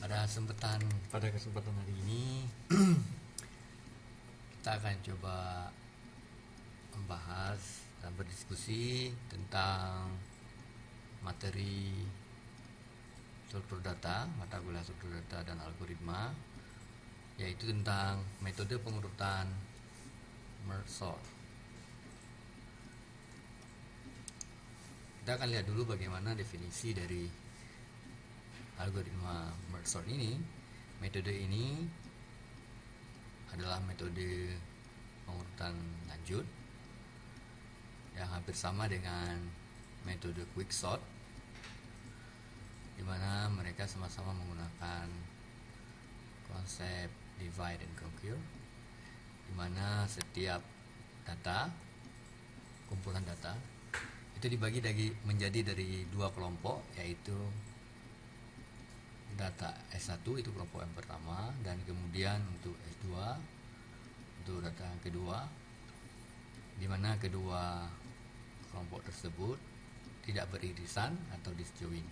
Pada kesempatan hari ini kita akan coba membahas dan berdiskusi tentang materi struktur data, mata kuliah struktur data dan algoritma, yaitu tentang metode pengurutan merge sort. Kita akan lihat dulu bagaimana definisi dari algoritma merge sort ini. Metode ini adalah metode pengurutan lanjut yang hampir sama dengan metode quicksort, di mana mereka sama-sama menggunakan konsep divide and conquer, di mana setiap data, kumpulan data itu dibagi menjadi dari dua kelompok, yaitu data S1 itu kelompok yang pertama, dan kemudian untuk S2 untuk data yang kedua, di mana kedua kelompok tersebut tidak beririsan atau disjoin.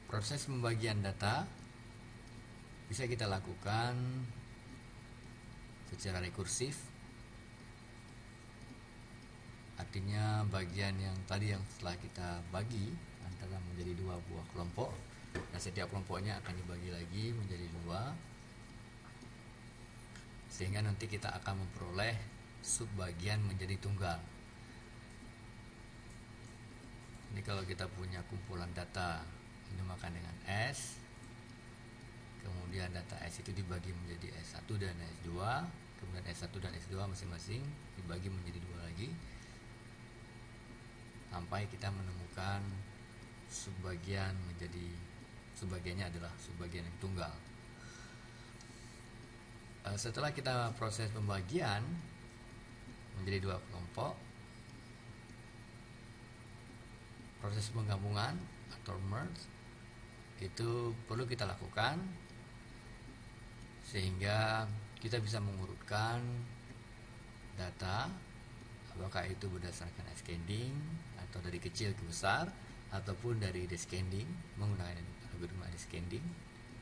Proses pembagian data bisa kita lakukan secara rekursif, artinya bagian yang tadi yang setelah kita bagi antara menjadi dua buah kelompok, dan setiap kelompoknya akan dibagi lagi menjadi dua, sehingga nanti kita akan memperoleh subbagian menjadi tunggal. Ini kalau kita punya kumpulan data dinamakan dengan S, kemudian data S itu dibagi menjadi S1 dan S2, kemudian S1 dan S2 masing-masing dibagi menjadi dua lagi, sampai kita menemukan subbagiannya adalah subbagian yang tunggal. Setelah kita proses pembagian menjadi dua kelompok, proses penggabungan atau merge itu perlu kita lakukan sehingga kita bisa mengurutkan data, apakah itu berdasarkan ascending atau dari kecil ke besar, ataupun dari descending menggunakan algoritma descending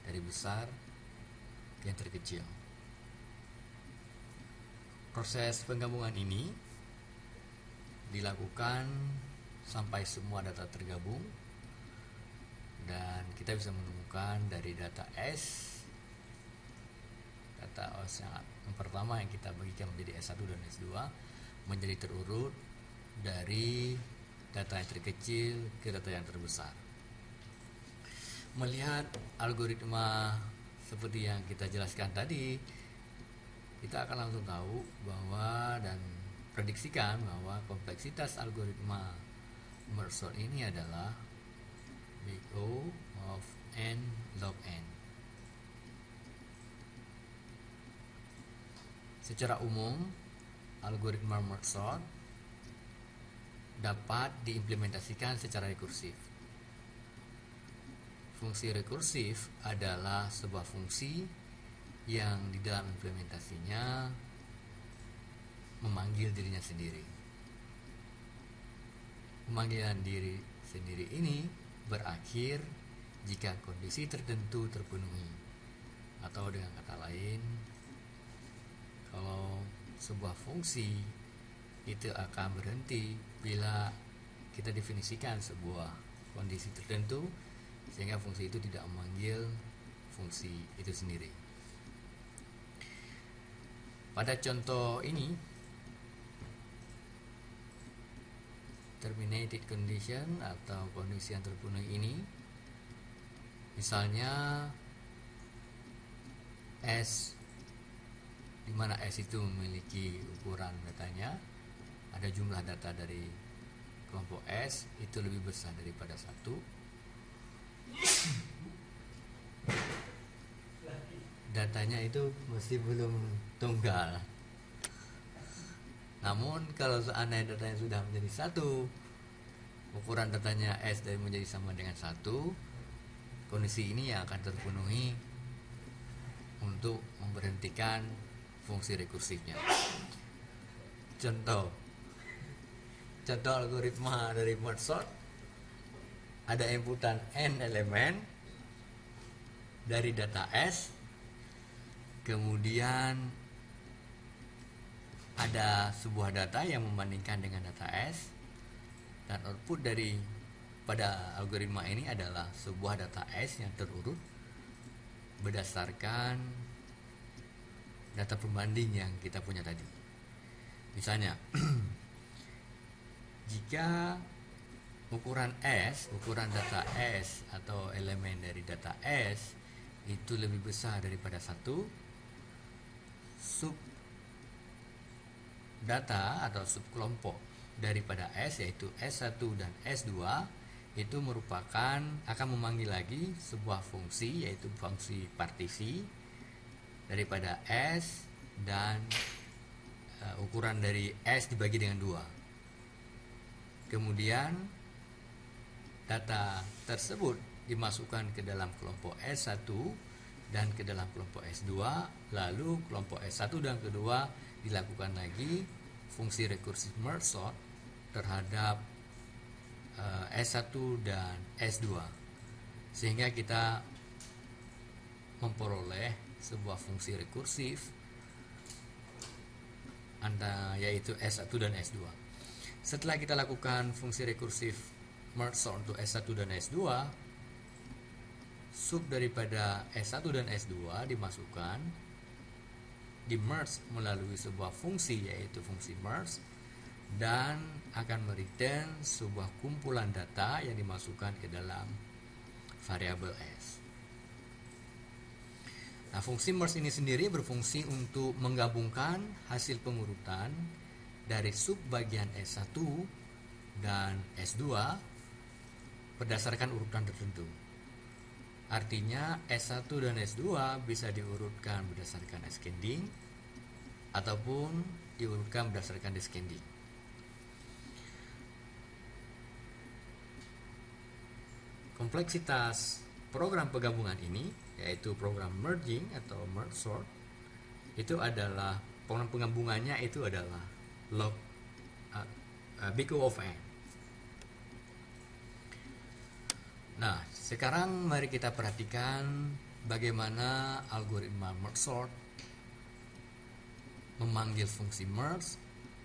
dari besar ke yang terkecil. Proses penggabungan ini dilakukan sampai semua data tergabung, dan kita bisa menemukan dari data S, data S yang pertama yang kita bagikan menjadi S1 dan S2 menjadi terurut dari data yang terkecil ke data yang terbesar. Melihat algoritma seperti yang kita jelaskan tadi, kita akan langsung tahu bahwa dan prediksikan bahwa kompleksitas algoritma merge sort ini adalah big O of n log n. Secara umum, algoritma merge sort dapat diimplementasikan secara rekursif. Fungsi rekursif adalah sebuah fungsi yang di dalam implementasinya memanggil dirinya sendiri. Pemanggilan diri sendiri ini berakhir jika kondisi tertentu terpenuhi, atau dengan kata lain, kalau sebuah fungsi itu akan berhenti bila kita definisikan sebuah kondisi tertentu sehingga fungsi itu tidak memanggil fungsi itu sendiri. Pada contoh ini, terminated condition atau kondisi yang terpenuhi ini, misalnya S, di mana S itu memiliki ukuran datanya, ada jumlah data dari kelompok S itu lebih besar daripada 1, datanya itu masih belum tunggal. Namun kalau seandainya datanya sudah menjadi 1, ukuran datanya S dari menjadi sama dengan 1, kondisi ini yang akan terpenuhi untuk memberhentikan fungsi rekursifnya. Contoh algoritma dari merge sort, ada inputan n elemen, dari data S, kemudian ada sebuah data yang membandingkan dengan data S, dan output dari pada algoritma ini adalah sebuah data S yang terurut berdasarkan data pembanding yang kita punya tadi. Misalnya, jika ukuran S, ukuran data S atau elemen dari data S itu lebih besar daripada 1, sub data atau subkelompok daripada S yaitu S1 dan S2 itu merupakan akan memanggil lagi sebuah fungsi yaitu fungsi partisi daripada S dan ukuran dari S dibagi dengan 2. Kemudian data tersebut dimasukkan ke dalam kelompok S1 dan ke dalam kelompok S2, lalu kelompok S1 dan kedua dilakukan lagi fungsi recursive merge sort terhadap S1 dan S2, sehingga kita memperoleh sebuah fungsi rekursif yaitu S1 dan S2. Setelah kita lakukan fungsi rekursif merge sort untuk S1 dan S2, sub daripada S1 dan S2 dimasukkan, di merge melalui sebuah fungsi yaitu fungsi merge, dan akan mereturn sebuah kumpulan data yang dimasukkan ke dalam variabel S. Nah, fungsi merge ini sendiri berfungsi untuk menggabungkan hasil pengurutan dari sub bagian S1 dan S2 berdasarkan urutan tertentu. Artinya S1 dan S2 bisa diurutkan berdasarkan ascending ataupun diurutkan berdasarkan descending. Kompleksitas program penggabungan ini, yaitu program merging atau merge sort, itu adalah program penggabungannya itu adalah log big O of n. Nah, sekarang mari kita perhatikan bagaimana algoritma merge sort memanggil fungsi merge,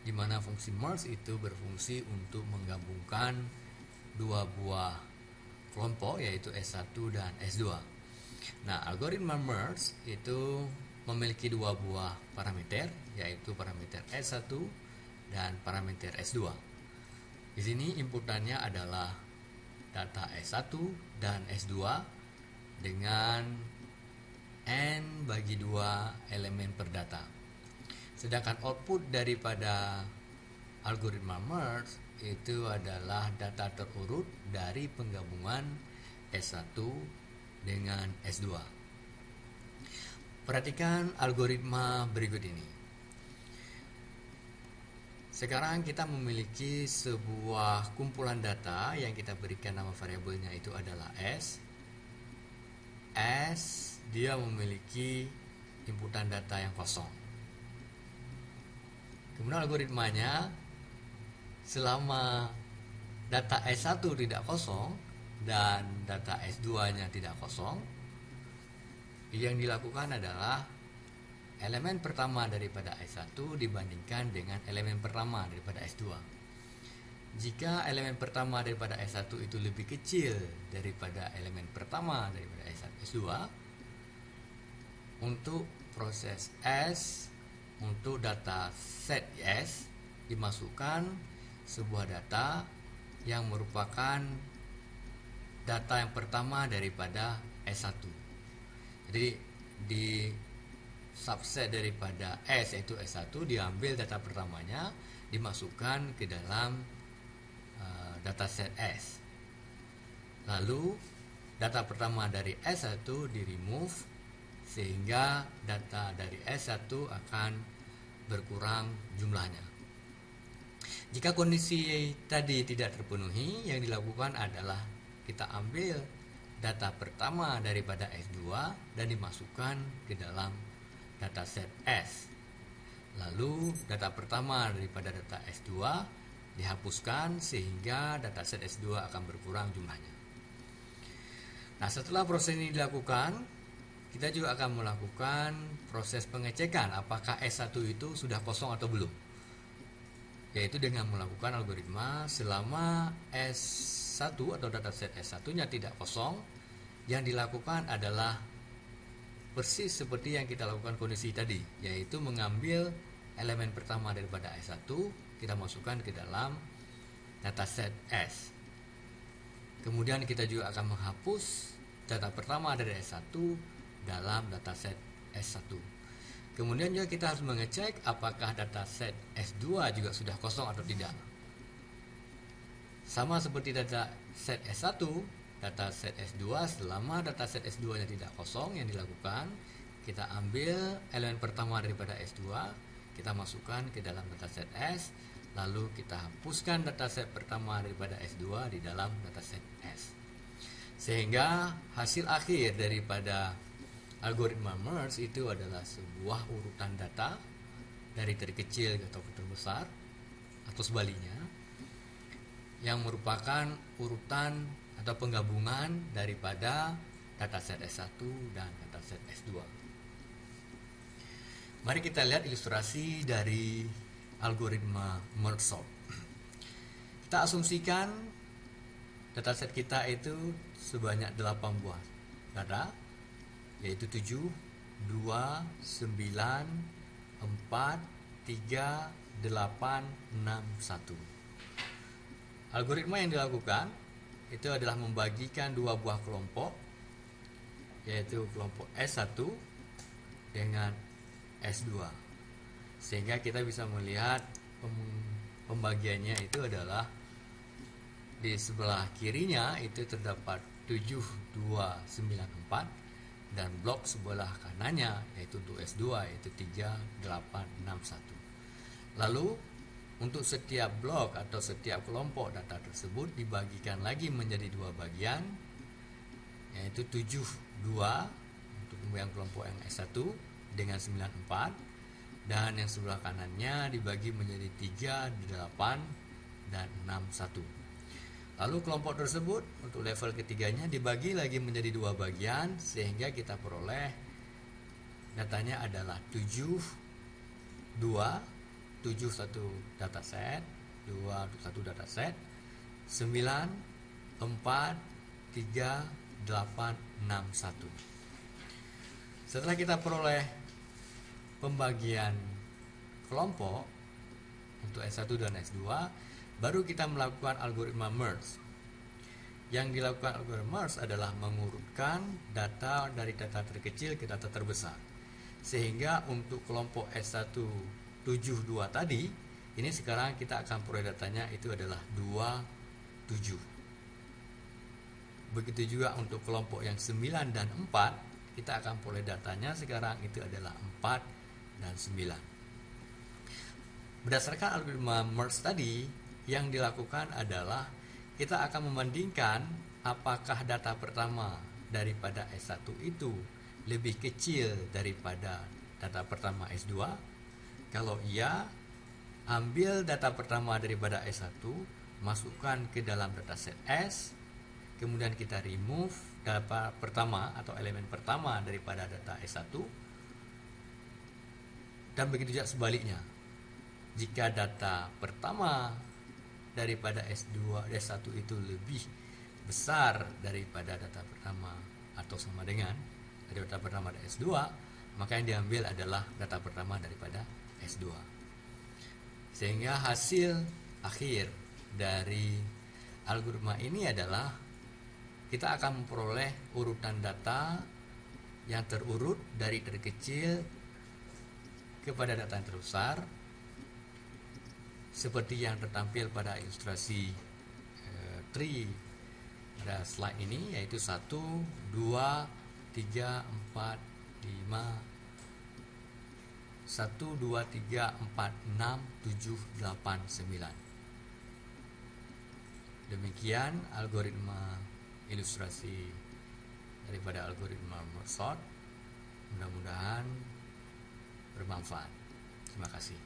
di mana fungsi merge itu berfungsi untuk menggabungkan dua buah kelompok yaitu S1 dan S2. Nah, algoritma merge itu memiliki dua buah parameter yaitu parameter S1 dan parameter S2. Di sini inputannya adalah data S1 dan S2 dengan n bagi 2 elemen per data. Sedangkan output daripada algoritma merge itu adalah data terurut dari penggabungan S1 dengan S2. Perhatikan algoritma berikut ini. Sekarang kita memiliki sebuah kumpulan data yang kita berikan nama variabelnya itu adalah S. S dia memiliki inputan data yang kosong. Kemudian algoritmanya, selama data S1 tidak kosong dan data S2-nya tidak kosong, yang dilakukan adalah elemen pertama daripada S1 dibandingkan dengan elemen pertama daripada S2. Jika elemen pertama daripada S1 itu lebih kecil daripada elemen pertama daripada S2, untuk proses S, untuk data set S, dimasukkan sebuah data yang merupakan data yang pertama daripada S1. Jadi di subset daripada S yaitu S1 diambil data pertamanya, dimasukkan ke dalam dataset S. Lalu data pertama dari S1 di remove sehingga data dari S1 akan berkurang jumlahnya. Jika kondisi tadi tidak terpenuhi, yang dilakukan adalah kita ambil data pertama daripada S2 dan dimasukkan ke dalam dataset S. Lalu data pertama daripada data S2 dihapuskan sehingga dataset S2 akan berkurang jumlahnya. Nah, setelah proses ini dilakukan, kita juga akan melakukan proses pengecekan apakah S1 itu sudah kosong atau belum, yaitu dengan melakukan algoritma selama S1 atau dataset S1 nya tidak kosong. Yang dilakukan adalah persis seperti yang kita lakukan kondisi tadi, yaitu mengambil elemen pertama daripada S1, kita masukkan ke dalam dataset S. Kemudian kita juga akan menghapus data pertama dari S1 dalam dataset S1. Kemudian juga kita harus mengecek apakah dataset S2 juga sudah kosong atau tidak. Sama seperti dataset S1, dataset S2, selama dataset S2 nya tidak kosong, yang dilakukan kita ambil elemen pertama daripada S2, kita masukkan ke dalam dataset S, lalu kita hapuskan dataset pertama daripada S2 di dalam dataset S. Sehingga hasil akhir daripada algoritma merge itu adalah sebuah urutan data dari terkecil ke terbesar atau sebaliknya, yang merupakan urutan atau penggabungan daripada dataset S1 dan dataset S2. Mari kita lihat ilustrasi dari algoritma merge sort. Kita asumsikan dataset kita itu sebanyak 8 buah data, yaitu 7, 2, 9, 4, 3, 8, 6, 1. Algoritma yang dilakukan itu adalah membagikan dua buah kelompok, yaitu kelompok S1 dengan S2, sehingga kita bisa melihat pembagiannya itu adalah di sebelah kirinya itu terdapat 7, 2, 9, 4, dan blok sebelah kanannya yaitu untuk S2 yaitu 3, 8, 6, 1. Lalu untuk setiap blok atau setiap kelompok data tersebut dibagikan lagi menjadi dua bagian, yaitu 7, 2 untuk yang kelompok yang S1 dengan 9, 4, dan yang sebelah kanannya dibagi menjadi 3, 8, dan 6, 1. Lalu kelompok tersebut untuk level ketiganya dibagi lagi menjadi dua bagian, sehingga kita peroleh datanya adalah 7, 2, 7 satu dataset, 2 satu dataset, 9, 4, 3, 8, 6, 1. Setelah kita peroleh pembagian kelompok untuk S1 dan S2, baru kita melakukan algoritma merge. Yang dilakukan algoritma merge adalah mengurutkan data dari data terkecil ke data terbesar. Sehingga untuk kelompok S1 72 tadi, ini sekarang kita akan peroleh datanya itu adalah 27. Begitu juga untuk kelompok yang 9 dan 4, kita akan peroleh datanya sekarang itu adalah 4 dan 9. Berdasarkan algoritma merge tadi, yang dilakukan adalah kita akan membandingkan apakah data pertama daripada S1 itu lebih kecil daripada data pertama S2. Kalau iya, ambil data pertama daripada S1, masukkan ke dalam dataset S, kemudian kita remove data pertama atau elemen pertama daripada data S1, dan begitu juga sebaliknya. Jika data pertama daripada S1 itu lebih besar daripada data pertama atau sama dengan dari data pertama dari S2, maka yang diambil adalah data pertama daripada S2. Sehingga hasil akhir dari algoritma ini adalah kita akan memperoleh urutan data yang terurut dari terkecil kepada data yang terbesar, seperti yang tertampil pada ilustrasi tree pada slide ini, yaitu 1, 2, 3, 4, 5, 1, 2, 3, 4, 6, 7, 8, 9. Demikian algoritma ilustrasi daripada algoritma merge sort. Mudah-mudahan bermanfaat. Terima kasih.